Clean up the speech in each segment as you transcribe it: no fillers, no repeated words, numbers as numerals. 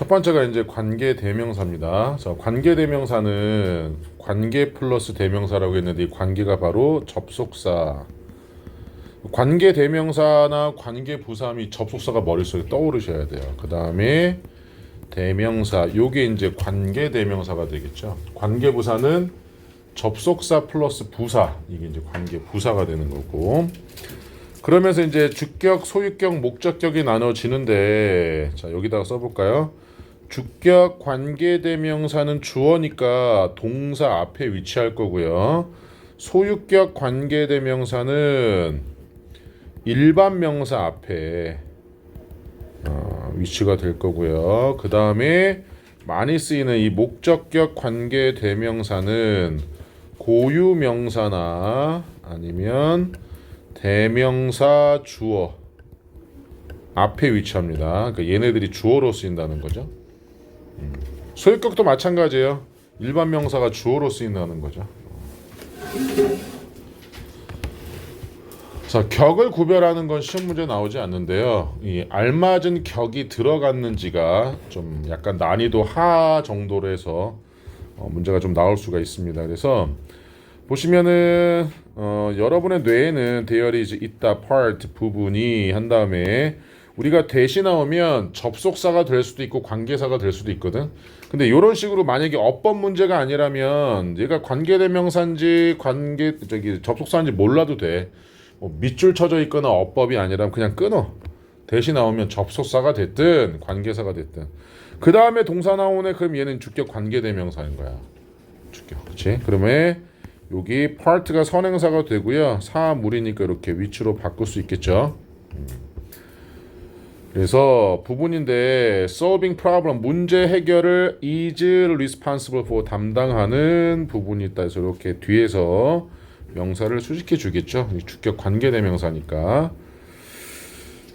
첫 번째가 이제 관계 대명사입니다. 자, 관계 대명사는 관계 플러스 대명사라고 했는데 이 관계가 바로 접속사. 관계 대명사나 관계 부사함이 접속사가 머릿속에 떠오르셔야 돼요. 그 다음에 대명사, 요게 이제 관계 대명사가 되겠죠. 관계 부사는 접속사 플러스 부사, 이게 이제 관계 부사가 되는 거고. 그러면서 이제 주격, 소유격, 목적격이 나눠지는데, 자, 여기다가 써볼까요? 주격 관계대명사는 주어니까 동사 앞에 위치할 거고요. 소유격 관계대명사는 일반 명사 앞에 위치가 될 거고요. 그 다음에 많이 쓰이는 이 목적격 관계대명사는 고유명사나 아니면 대명사 주어 앞에 위치합니다. 그러니까 얘네들이 주어로 쓰인다는 거죠. 소유격도 마찬가지예요. 일반 명사가 주어로 쓰인다는 거죠. 자, 격을 구별하는 건 시험 문제 나오지 않는데요. 이 알맞은 격이 들어갔는지가 좀 약간 난이도 하 정도로 해서 문제가 좀 나올 수가 있습니다. 그래서 보시면은 여러분의 뇌에는 대열이 이제 있다, part 부분이 한 다음에 우리가 대시 나오면 접속사가 될 수도 있고 관계사가 될 수도 있거든. 근데 이런 식으로 만약에 어법 문제가 아니라면 얘가 관계대명사인지 접속사인지 몰라도 돼. 뭐 밑줄 쳐져 있거나 어법이 아니라면 그냥 끊어. 대시 나오면 접속사가 됐든 관계사가 됐든. 그 다음에 동사 나오네. 그럼 얘는 주격 관계대명사인 거야. 주격. 그렇지? 그러면 여기 part가 선행사가 되고요. 사물이니까 이렇게 위치로 바꿀 수 있겠죠. 그래서 부분인데 solving problem 문제 해결을 is responsible for 담당하는 부분이 있다 해서 이렇게 뒤에서 명사를 수식해 주겠죠. 주격 관계대명사니까.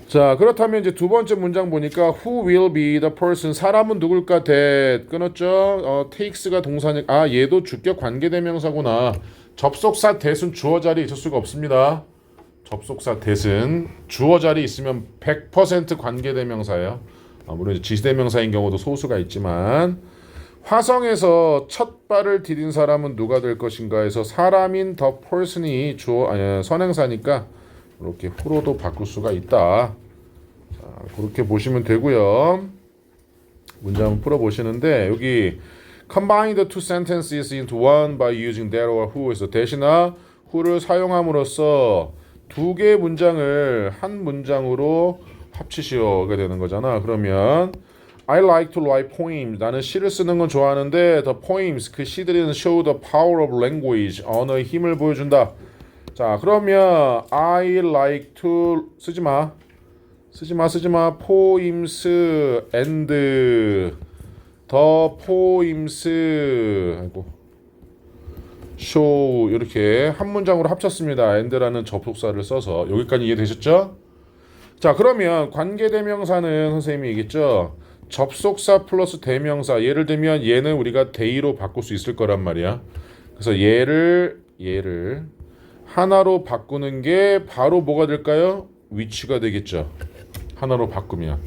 자, 그렇다면 이제 두 번째 문장 보니까 who will be the person 사람은 누굴까 that 끊었죠. takes가 동사니까 얘도 주격 관계대명사구나. 접속사 that은 주어 자리에 있을 수가 없습니다. 접속사 that은 주어 자리에 있으면 100% 관계대명사예요. 물론 지시대명사인 경우도 소수가 있지만 화성에서 첫 발을 디딘 사람은 누가 될 것인가 해서 사람인 the person이 선행사니까 이렇게 who로도 바꿀 수가 있다. 자, 그렇게 보시면 되고요. 문제 한번 풀어보시는데 여기 combine the two sentences into one by using that or who에서 대신나 who를 사용함으로써 두 개의 문장을 한 문장으로 합치시오가 되는 거잖아. 그러면 I like to write poems. 나는 시를 쓰는 건 좋아하는데 the poems 그 시들은 show the power of language 언어의 힘을 보여준다. 자, 그러면 I like to 쓰지 마 poems and the poems show 이렇게 한 문장으로 합쳤습니다. and라는 접속사를 써서 여기까지 이해되셨죠? 자, 그러면 관계대명사는 선생님이 얘기했죠. 접속사 플러스 대명사. 예를 들면 얘는 우리가 they로 바꿀 수 있을 거란 말이야. 그래서 얘를 하나로 바꾸는 게 바로 뭐가 될까요? 위치가 되겠죠. 하나로 바꾸면.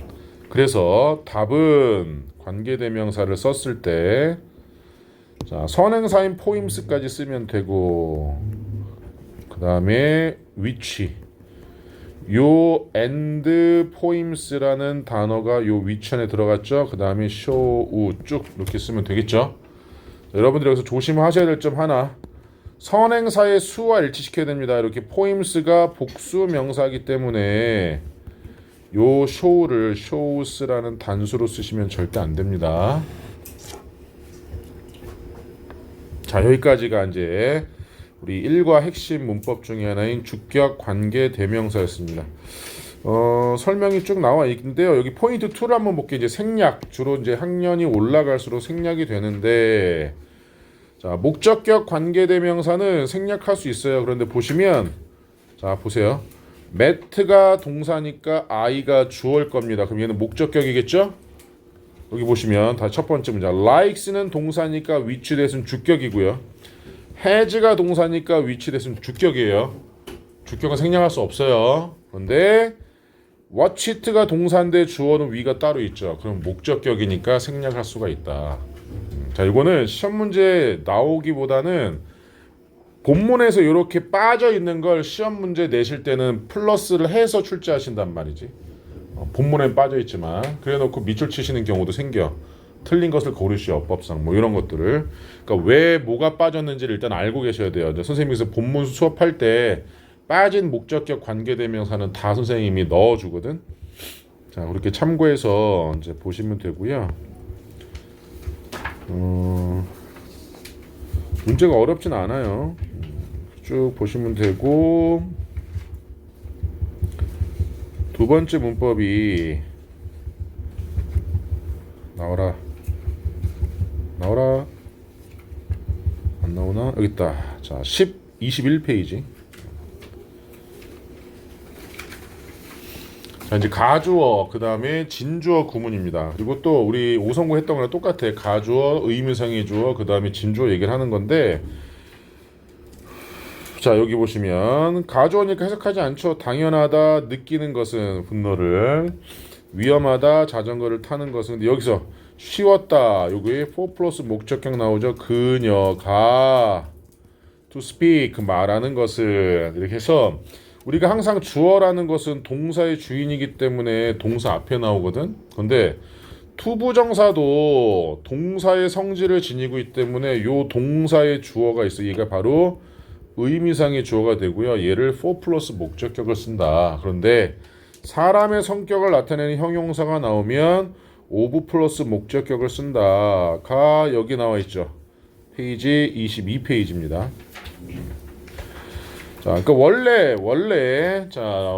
그래서 답은 관계대명사를 썼을 때 자, 선행사인 포임스까지 쓰면 되고 그 다음에 위치 요 and poems라는 단어가 요 위치 안에 들어갔죠. 그 다음에 show 쭉 이렇게 쓰면 되겠죠. 자, 여러분들이 여기서 조심하셔야 될 점 하나 선행사의 수와 일치시켜야 됩니다. 이렇게 poems가 복수 명사이기 때문에 요 show를 shows라는 단수로 쓰시면 절대 안 됩니다. 자, 여기까지가 이제 우리 1과 핵심 문법 중에 하나인 주격 관계 대명사였습니다. 설명이 쭉 나와 있는데요. 여기 포인트 2를 한번 볼게요. 이제 생략 주로 이제 학년이 올라갈수록 생략이 되는데 자, 목적격 관계 대명사는 생략할 수 있어요. 그런데 보시면 자, 보세요. met가 동사니까 I가 주어일 겁니다. 그럼 얘는 목적격이겠죠? 여기 보시면 다 첫 번째 문장 likes는 동사니까 which that은 주격이고요. has가 동사니까 which that은 주격이에요. 주격은 생략할 수 없어요. 그런데 watch it가 동사인데 주어는 we가 따로 있죠. 그럼 목적격이니까 생략할 수가 있다. 자, 이거는 시험 문제 나오기보다는 본문에서 이렇게 빠져 있는 걸 시험 문제 내실 때는 플러스를 해서 출제하신단 말이지. 본문엔 빠져 있지만 그래놓고 밑줄 치시는 경우도 생겨. 틀린 것을 고르시오 어법상 뭐 이런 것들을. 그러니까 왜 뭐가 빠졌는지를 일단 알고 계셔야 돼요. 선생님께서 본문 수업할 때 빠진 목적격 관계대명사는 다 선생님이 넣어주거든. 자, 그렇게 참고해서 이제 보시면 되고요. 문제가 어렵진 않아요. 쭉 보시면 되고, 두 번째 문법이 나와라 안 나오나? 여기 있다. 자, 21페이지. 자, 이제 가주어, 그 다음에 진주어 구문입니다. 그리고 또 우리 오성구 했던 거랑 똑같아. 가주어, 의미상의 주어, 그 다음에 진주어 얘기를 하는 건데, 자, 여기 보시면 가주어니까 해석하지 않죠. 당연하다, 느끼는 것은 분노를, 위험하다, 자전거를 타는 것은. 근데 여기서 쉬웠다, 여기 4 플러스 목적격 나오죠. 그녀가 to speak, 말하는 것을. 이렇게 해서 우리가 항상 주어라는 것은 동사의 주인이기 때문에 동사 앞에 나오거든. 근데 투부정사도 동사의 성질을 지니고 있기 때문에 요 동사의 주어가 있어. 얘가 바로 의미상의 주어가 되고요. 얘를 4 플러스 목적격을 쓴다. 그런데 사람의 성격을 나타내는 형용사가 나오면 오브 플러스 목적격을 쓴다가 여기 나와 있죠. 페이지 22페이지입니다. 자, 그러니까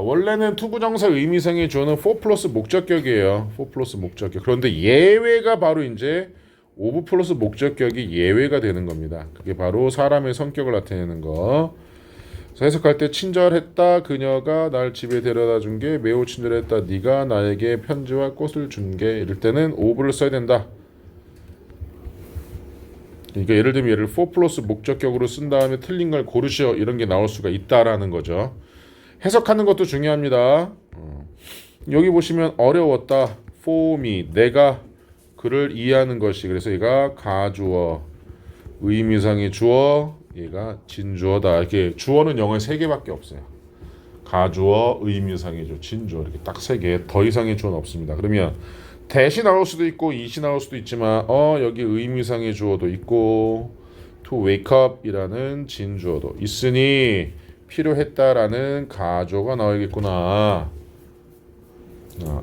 원래는 투부정사 의미상의 주어는 4 플러스 목적격이에요. 4 플러스 목적격. 그런데 예외가 바로 이제 오브 플러스 목적격이 예외가 되는 겁니다. 그게 바로 사람의 성격을 나타내는 거. 그래서 해석할 때 친절했다. 그녀가 날 집에 데려다 준 게 매우 친절했다. 네가 나에게 편지와 꽃을 준 게. 이럴 때는 오브를 써야 된다. 그러니까 예를 들면 얘를 4 플러스 목적격으로 쓴 다음에 틀린 걸 고르시오 이런 게 나올 수가 있다라는 거죠. 해석하는 것도 중요합니다. 여기 보시면 어려웠다. for me, 내가 그를 이해하는 것이. 그래서 얘가 가주어, 의미상의 주어, 얘가 진주어다. 이렇게 주어는 영어에 3개밖에 없어요. 가주어, 의미상의 주어, 진주어, 이렇게 딱 3개. 더 이상의 주어는 없습니다. 그러면 대시 나올 수도 있고 이시 나올 수도 있지만 여기 의미상의 주어도 있고 to wake up 이라는 진주어도 있으니 필요했다라는 가주어가 나와야겠구나.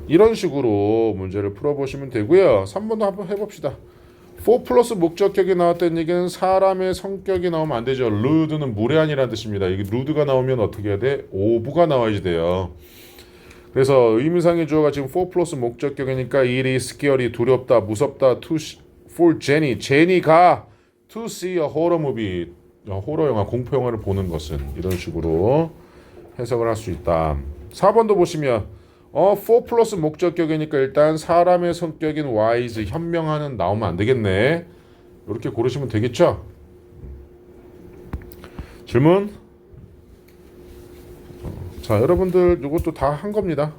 이런 식으로 문제를 풀어보시면 되고요. 3번도 한번 해봅시다. 4 플러스 목적격이 나왔다는 얘기는 사람의 성격이 나오면 안 되죠. rude는 무례한이라는 뜻입니다. 이게 rude가 나오면 어떻게 해야 돼? ove가 나와야지 돼요. 그래서 의미상의 주어가 지금 4 플러스 목적격이니까 it is scary, 두렵다, 무섭다. for Jenny, 제니가 to see a horror movie, 호러 영화, 공포 영화를 보는 것은. 이런 식으로 해석을 할 수 있다. 4번도 보시면 4 플러스 목적격이니까 일단 사람의 성격인 wise, 현명하는 나오면 안 되겠네. 이렇게 고르시면 되겠죠? 질문? 자, 여러분들 이것도 다 한 겁니다.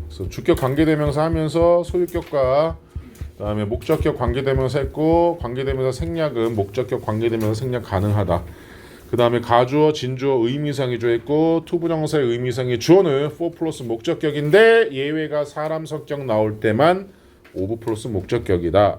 그래서 주격 관계대명사 하면서 소유격과 그다음에 목적격 관계대명사 했고, 관계대명사 생략은 목적격 관계대명사 생략 가능하다. 그 다음에 가주어, 진주어, 의미상의 주어 했고, 투부정사의 의미상의 주어는 4 플러스 목적격인데 예외가 사람 성격 나올 때만 오브 플러스 목적격이다.